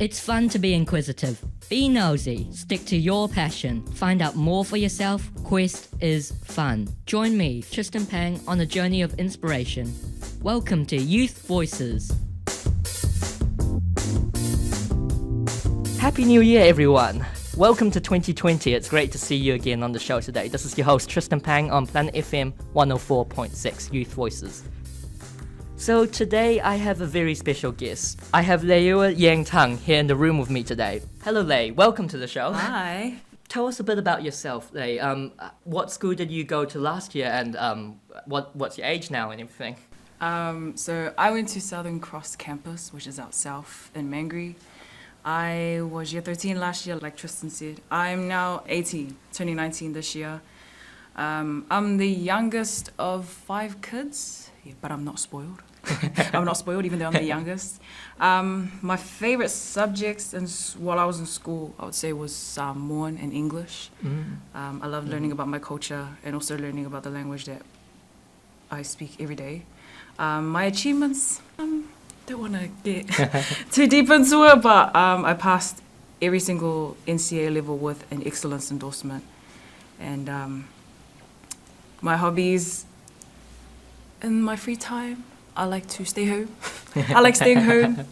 It's fun to be inquisitive. Be nosy. Stick to your passion. Find out more for yourself. Quest is fun. Join me, Tristan Pang, on a journey of inspiration. Welcome to Youth Voices. Happy New Year, everyone. Welcome to 2020. It's great to see you again on the show today. This is your host, Tristan Pang, on Planet FM 104.6 Youth Voices. So today I have a very special guest. I have Leiua Yeng Tung here in the room with me today. Hello, Lei. Welcome to the show. Hi. Tell us a bit about yourself, Lei. What school did you go to last year, and what's your age now and everything? So I went to Southern Cross campus, which is out south in Mangere. I was year 13 last year, like Tristan said. I'm now 18, turning 19 this year. I'm the youngest of 5 kids, but I'm not spoiled. I'm not spoiled, even though I'm the youngest. My favorite subjects while I was in school, I would say, was Samoan and English. I love learning about my culture and also learning about the language that I speak every day. My achievements, don't want to get too deep into it, but I passed every single NCA level with an excellence endorsement. And my hobbies in my free time, I like to stay home. I like staying home.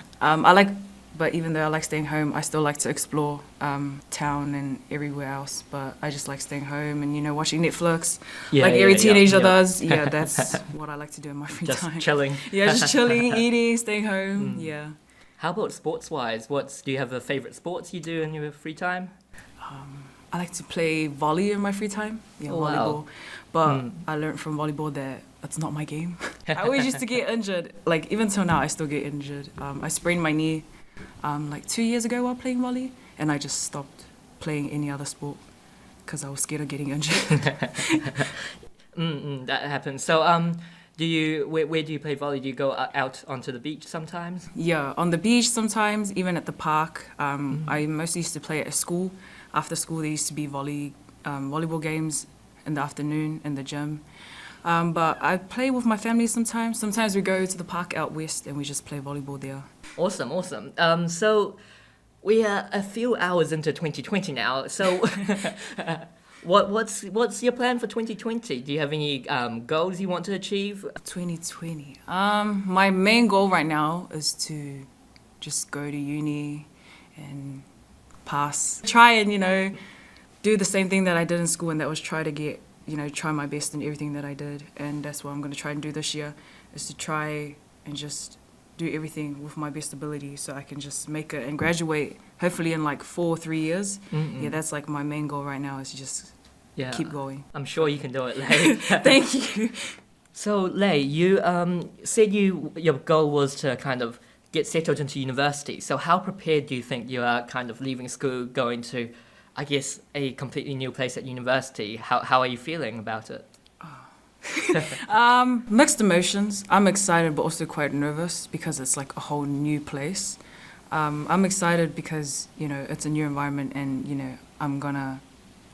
But even though I like staying home, I still like to explore town and everywhere else. But I just like staying home and, watching Netflix, every teenager does. Yeah, that's what I like to do in my free time. Just chilling. Yeah, just chilling, eating, staying home. Yeah. How about sports-wise? Do you have a favorite sports you do in your free time? I like to play volley in my free time. Yeah, volleyball. But I learned from volleyball that that's not my game. I always used to get injured. Even till now, I still get injured. I sprained my knee 2 years ago while playing volley, and I just stopped playing any other sport because I was scared of getting injured. That happens. So, where do you play volley? Do you go out onto the beach sometimes? Yeah, on the beach sometimes, even at the park. I mostly used to play at school. After school, there used to be volleyball games in the afternoon in the gym. But I play with my family sometimes. Sometimes we go to the park out west and we just play volleyball there. Awesome. So we are a few hours into 2020 now. So what's your plan for 2020? Do you have any goals you want to achieve? 2020. My main goal right now is to just go to uni and pass. Try and, do the same thing that I did in school, and that was try to get, try my best in everything that I did. And that's what I'm going to try and do this year, is to try and just do everything with my best ability so I can just make it and graduate, hopefully in 3 years. Yeah, that's my main goal right now, is to just keep going. I'm sure you can do it, Lei. Thank you. So, Lei, you said your goal was to kind of get settled into university. So how prepared do you think you are kind of leaving school, going to, I guess, a completely new place at university? How are you feeling about it? Mixed emotions. I'm excited but also quite nervous because it's a whole new place. I'm excited because, it's a new environment and, I'm gonna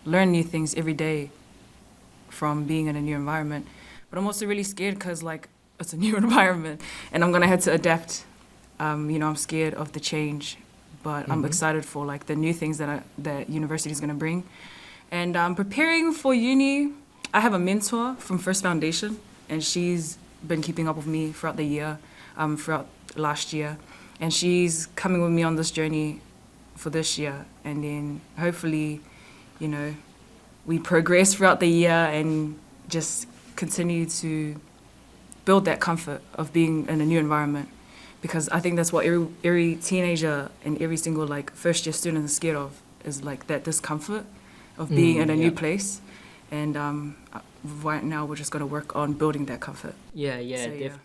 learn new things every day from being in a new environment. But I'm also really scared because, it's a new environment and I'm gonna have to adapt. I'm scared of the change, but I'm excited for the new things that university is going to bring. And I'm preparing for uni. I have a mentor from First Foundation, and she's been keeping up with me throughout the year, throughout last year. And she's coming with me on this journey for this year. And then hopefully, we progress throughout the year and just continue to build that comfort of being in a new environment. Because I think that's what every teenager and every single first year student is scared of, is that discomfort of being in a new place. And right now we're just going to work on building that comfort. Yeah,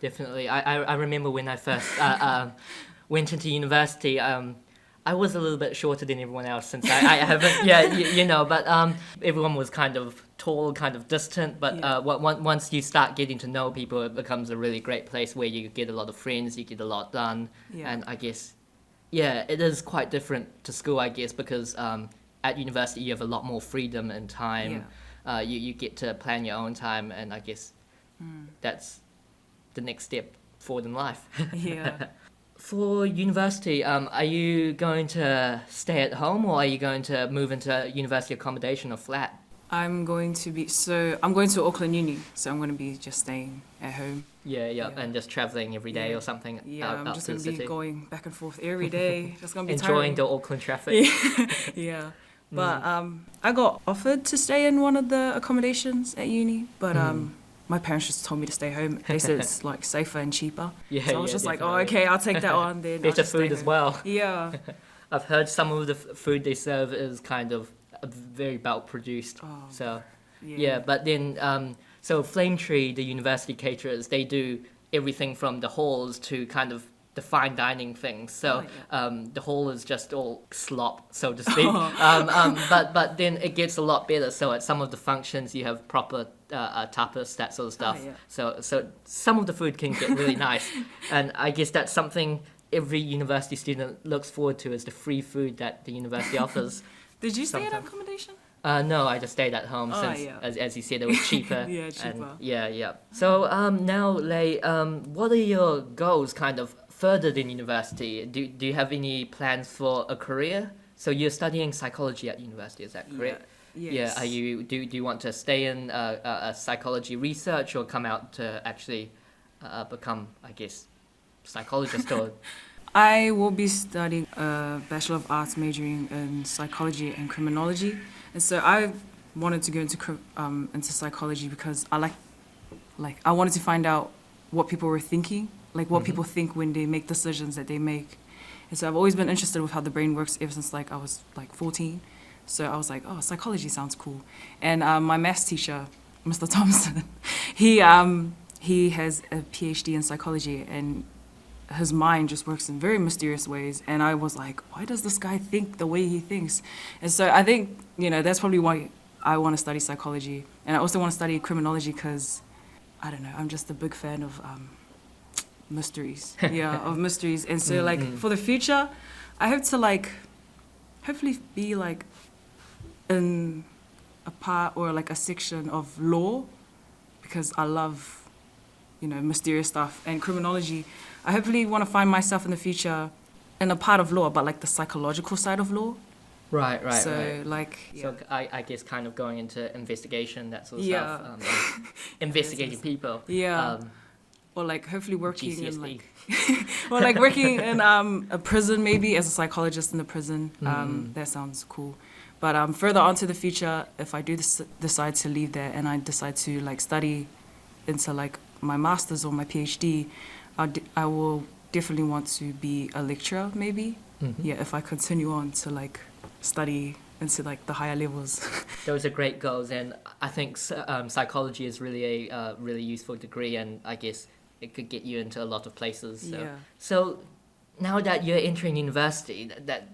definitely. I remember when I first went into university, I was a little bit shorter than everyone else since I haven't, but everyone was kind of tall, kind of distant, but once you start getting to know people, it becomes a really great place where you get a lot of friends, you get a lot done, and I guess, it is quite different to school, I guess, because at university you have a lot more freedom and time, you get to plan your own time, and I guess that's the next step forward in life. For university, are you going to stay at home or are you going to move into university accommodation or flat? I'm going to Auckland Uni, so I'm going to be just staying at home. Yeah, and just traveling every day or something Yeah, I'm out just to going the to be city. going back and forth every day. It's going to be Enjoying tiring. the Auckland traffic. Yeah. But I got offered to stay in one of the accommodations at uni, but my parents just told me to stay home. They said it's like safer and cheaper. Yeah, So I was just like, oh, definitely. okay, I'll take that on then. I'll Better just stay food as home. well. Yeah. I've heard some of the food they serve is kind of very bulk produced. Oh, So yeah. yeah, but then so Flame Tree, the university caterers, they do everything from the halls to kind of the fine dining things. So the hall is just all slop, so to speak. But then it gets a lot better. So at some of the functions, you have proper tapas, that sort of stuff. yeah. So some of the food can get really nice, and I guess that's something every university student looks forward to, is the free food that the university offers. Did you stay in Sometimes. accommodation? No, I just stayed at home since, yeah. as you said, it was cheaper. Yeah, cheaper. And yeah. So now, Lei, what are your goals kind of further than university? Do you have any plans for a career? So you're studying psychology at university, is that correct? Yes. Yeah. Do you want to stay in a psychology research or come out to actually become, I guess, psychologist or? I will be studying a Bachelor of Arts majoring in psychology and criminology. And so I wanted to go into psychology because I wanted to find out what people were thinking, like what people think when they make decisions that they make. And so I've always been interested with how the brain works ever since I was 14. So I was like, oh, psychology sounds cool. And my maths teacher, Mr. Thompson, he has a PhD in psychology, and his mind just works in very mysterious ways. And I was like, why does this guy think the way he thinks? And so I think, that's probably why I want to study psychology. And I also want to study criminology because, I don't know, I'm just a big fan of mysteries. Yeah, of mysteries. And so, for the future, I hope to, hopefully be, in a part or, a section of law, because I love, mysterious stuff. And criminology, I hopefully want to find myself in the future in a part of law, but, the psychological side of law. Right. So, So I guess kind of going into investigation, that sort of Yeah. stuff. Investigating people. Yeah. Or hopefully working GCSE. in working in a prison, maybe as a psychologist in the prison. That sounds cool. But further on to the future, if I do decide to leave there and I decide to study into my master's or my PhD, I will definitely want to be a lecturer, maybe. Yeah, if I continue on to study into the higher levels. Those are great goals, and I think psychology is really a really useful degree, and I guess it could get you into a lot of places. So, Yeah. so now that you're entering university, that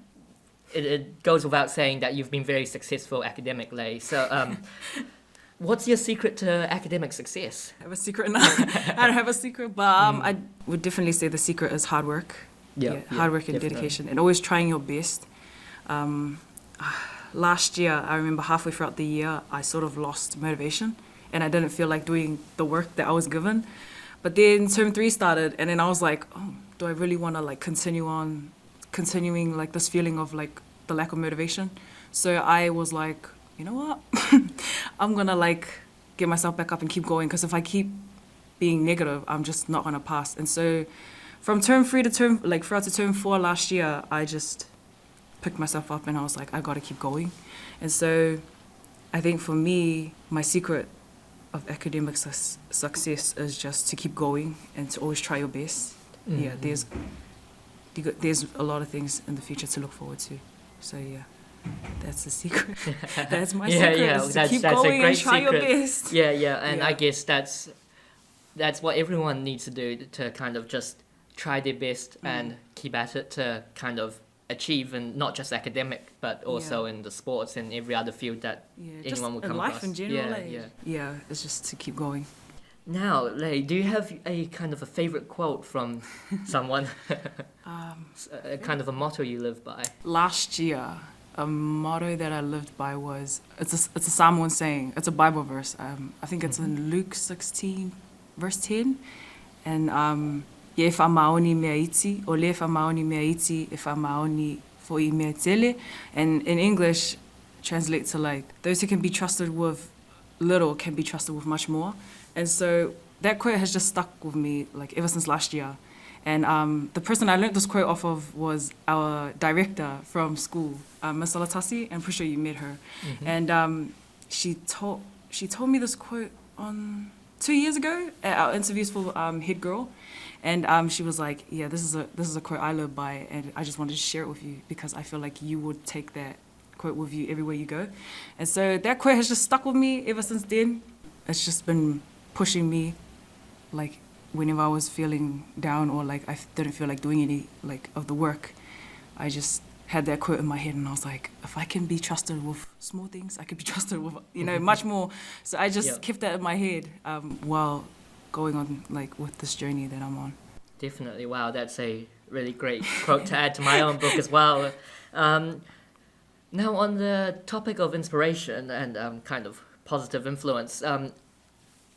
it goes without saying that you've been very successful academically. So, what's your secret to academic success? I have a secret now. I don't have a secret, but I would definitely say the secret is hard work. Hard work and definitely. dedication, and always trying your best. Last year, I remember halfway throughout the year, I sort of lost motivation, and I didn't feel like doing the work that I was given. But then term 3 started, and then I was like, oh, do I really want to continuing this feeling of the lack of motivation? So I was like, you know what? I'm gonna get myself back up and keep going, because if I keep being negative, I'm just not gonna pass. And so from term 3 to throughout to term 4 last year, I just picked myself up and I was like, I gotta keep going. And so I think for me, my secret of academic success is just to keep going and to always try your best. Yeah, there's a lot of things in the future to look forward to. So yeah, that's the secret. That's my secret. Is to keep going and try your best. Yeah, and I guess that's what everyone needs to do, to kind of just try their best and keep at it to kind of achieve, and not just academic, but also in the sports and every other field that anyone will come across. Life in general. Yeah. It's just to keep going. Now, Lei, do you have a kind of a favorite quote from someone? Kind of a motto you live by? Last year, a motto that I lived by was, it's a Samoan saying, it's a Bible verse. I think it's in Luke 16, verse 10. And Ye whamaoni mea iti, o le whamaoni mea iti, e whamaoni fo I mea tele. And in English, translate to like, those who can be trusted with little can be trusted with much more. And so that quote has just stuck with me like ever since last year. And the person I learned this quote off of was our director from school, Miss Olatasi. I'm pretty sure you met her. Mm-hmm. And she told me this quote on 2 years ago at our interviews for Head Girl. And she was like, yeah, this is a quote I live by, and I just wanted to share it with you because I feel like you would take that quote with you everywhere you go. And so that quote has just stuck with me ever since then. It's just been pushing me, like whenever I was feeling down or like I didn't feel like doing any like of the work, I just had that quote in my head and I was like, if I can be trusted with small things, I could be trusted with, much more. So I just kept that in my head while going on like with this journey that I'm on. Definitely. Wow, that's a really great quote to add to my own book as well. Now on the topic of inspiration and kind of positive influence,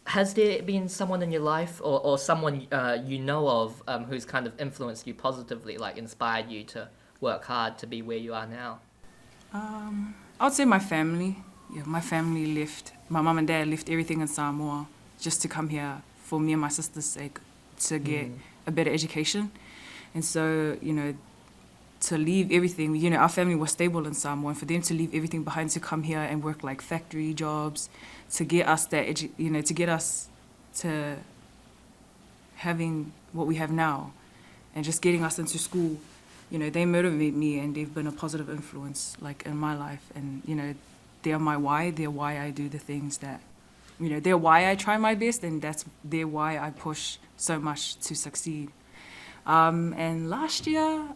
has there been someone in your life or someone you know of who's kind of influenced you positively, like inspired you to work hard to be where you are now? I would say my family. Yeah, my family left, my mum and dad left everything in Samoa just to come here for me and my sister's sake to get a better education. And so, to leave everything, our family was stable in Samoa, and for them to leave everything behind to come here and work like factory jobs, to get us that, to get us to having what we have now, and just getting us into school, they motivate me and they've been a positive influence like in my life. And, they're my why, they're why I do the things that, they're why I try my best, and they're why I push so much to succeed. And last year,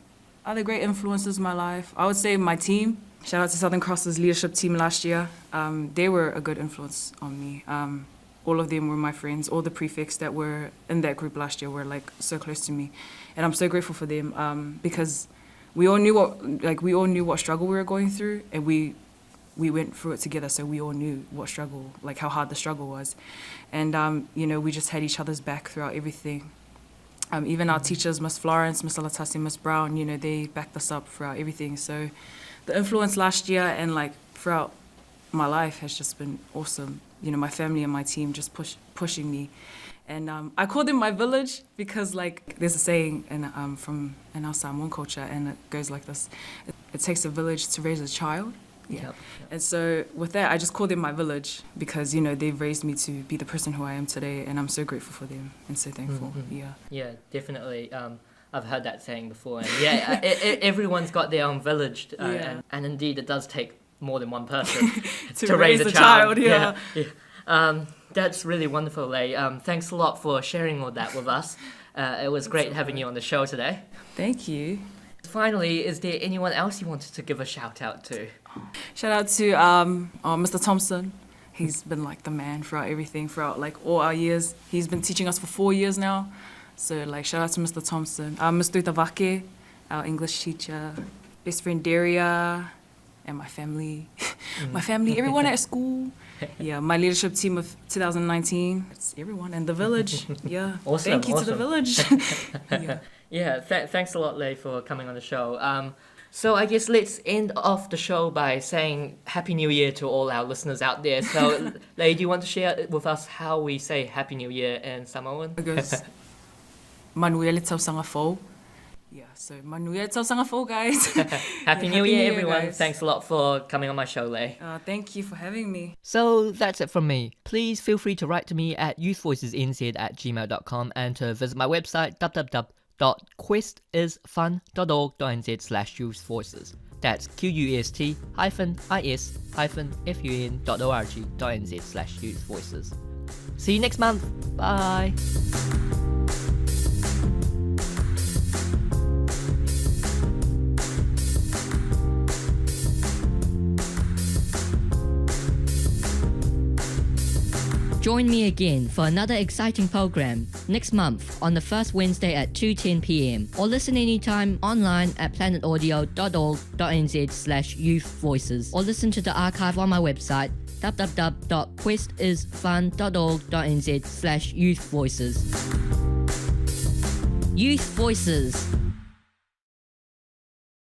other great influences in my life, I would say my team. Shout out to Southern Cross's leadership team last year. They were a good influence on me. All of them were my friends. All the prefects that were in that group last year were like so close to me, and I'm so grateful for them because we all knew what struggle we were going through, and we went through it together. So we all knew what struggle, like how hard the struggle was, and we just had each other's back throughout everything. Even our teachers, Miss Florence, Miss Alatasi, Miss Brown, they backed us up throughout everything. So the influence last year and like throughout my life has just been awesome. My family and my team just pushing me. And I call them my village because like there's a saying in our Samoan culture, and it goes like this: it takes a village to raise a child. Yeah. Yep. And so with that, I just call them my village because, they've raised me to be the person who I am today, and I'm so grateful for them and so thankful. Mm-hmm. Yeah. Yeah, definitely. I've heard that saying before, and everyone's got their own village, and indeed it does take more than one person to raise a child. Yeah. That's really wonderful, Lei. Thanks a lot for sharing all that with us. It was great having you on the show today. Thank you. Finally, is there anyone else you wanted to give a shout out to? Shout out to Mr. Thompson. He's been like the man throughout everything, throughout like all our years. He's been teaching us for 4 years now. So like shout out to Mr. Thompson. Mr. Tavake, our English teacher. Best friend Daria, and my family. My family, everyone at school. Yeah, my leadership team of 2019. It's everyone in the village. Yeah. Awesome. Thank you to the village. Thanks a lot, Lei, for coming on the show. So I guess let's end off the show by saying Happy New Year to all our listeners out there. So, Lei, do you want to share with us how we say Happy New Year in Samoan? It goes, Manuele tau sangafo. Yeah, so Manuele tau sangafo, guys. Happy New Year, everyone. Guys. Thanks a lot for coming on my show, Lei. Thank you for having me. So that's it from me. Please feel free to write to me at youthvoicesnz@gmail.com and to visit my website www.questisfun.org.nz/youthvoices. That's QUST-is-fun.org.nz/youthvoices. See you next month. Bye. Join me again for another exciting program next month on the first Wednesday at 2:10 p.m. or listen anytime online at planetaudio.org.nz/youthvoices or listen to the archive on my website www.questisfun.org.nz/youthvoices. Youth Voices.